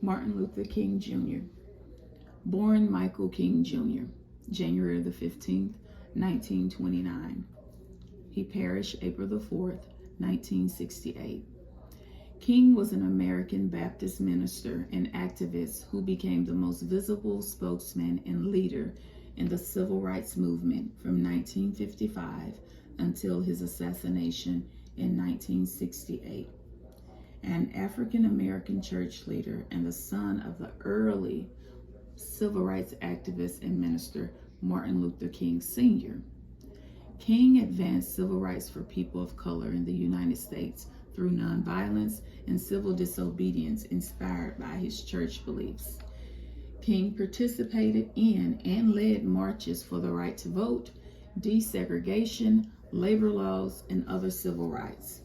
Martin Luther King Jr. Born Michael King Jr., January the 15th, 1929. He perished April the 4th, 1968. King was an American Baptist minister and activist who became the most visible spokesman and leader in the civil rights movement from 1955 until his assassination in 1968. An African American church leader and the son of the early civil rights activist and minister Martin Luther King Sr. King advanced civil rights for people of color in the United States through nonviolence and civil disobedience inspired by his church beliefs. King participated in and led marches for the right to vote, desegregation, labor laws, and other civil rights.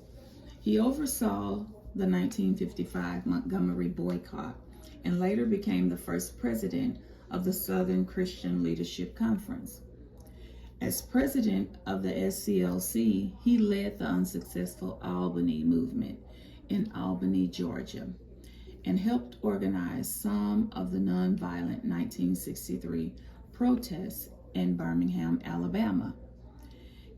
He oversaw the 1955 Montgomery boycott and later became the first president of the Southern Christian Leadership Conference. As president of the SCLC, he led the unsuccessful Albany movement in Albany, Georgia, and helped organize some of the nonviolent 1963 protests in Birmingham, Alabama.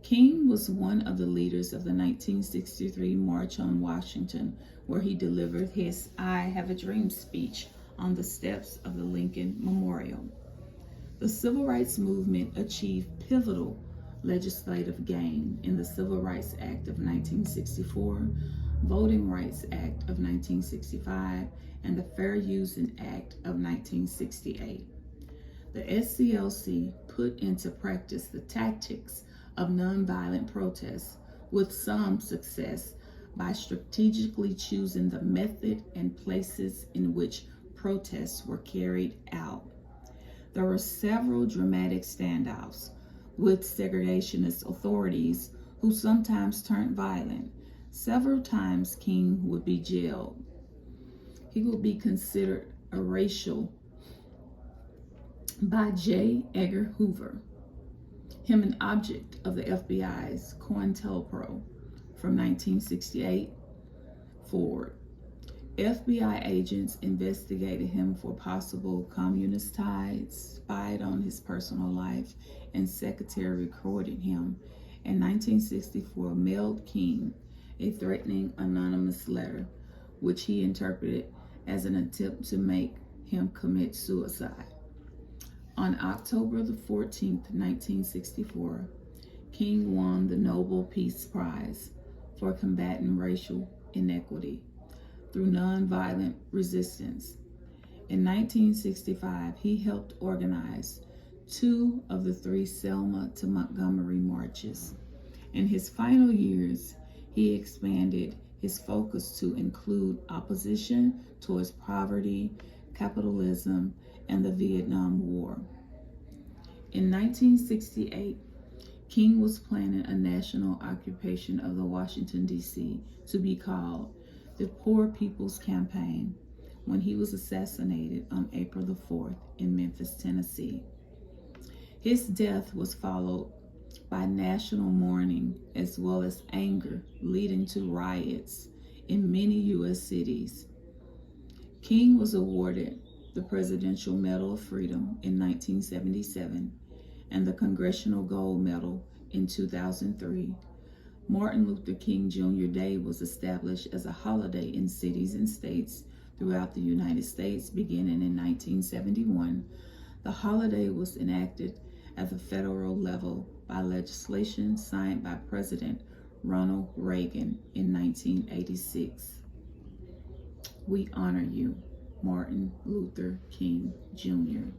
King was one of the leaders of the 1963 March on Washington, where he delivered his I Have a Dream speech on the steps of the Lincoln Memorial. The civil rights movement achieved pivotal legislative gain in the Civil Rights Act of 1964, Voting Rights Act of 1965, and the Fair Using Act of 1968. The SCLC put into practice the tactics of nonviolent protests with some success by strategically choosing the method and places in which protests were carried out. There were several dramatic standoffs with segregationist authorities who sometimes turned violent. Several times King would be jailed. He would be considered a racial by J. Edgar Hoover, him an object of the FBI's COINTELPRO from 1968 forward. FBI agents investigated him for possible communist ties, spied on his personal life, and secretary recorded him in 1964 mailed King a threatening anonymous letter, which he interpreted as an attempt to make him commit suicide. On October the 14th, 1964, King won the Nobel Peace Prize for combating racial inequity through nonviolent resistance. In 1965, he helped organize 2 of the 3 Selma to Montgomery marches. In his final years, he expanded his focus to include opposition towards poverty, capitalism, and the Vietnam War. In 1968, King was planning a national occupation of the Washington, D.C. to be called the Poor People's Campaign when he was assassinated on April the 4th in Memphis, Tennessee. His death was followed by national mourning as well as anger, leading to riots in many U.S. cities. King was awarded the Presidential Medal of Freedom in 1977 and the Congressional Gold Medal in 2003. Martin Luther King Jr. Day was established as a holiday in cities and states throughout the United States beginning in 1971. The holiday was enacted at the federal level by legislation signed by President Ronald Reagan in 1986. We honor you, Martin Luther King Jr.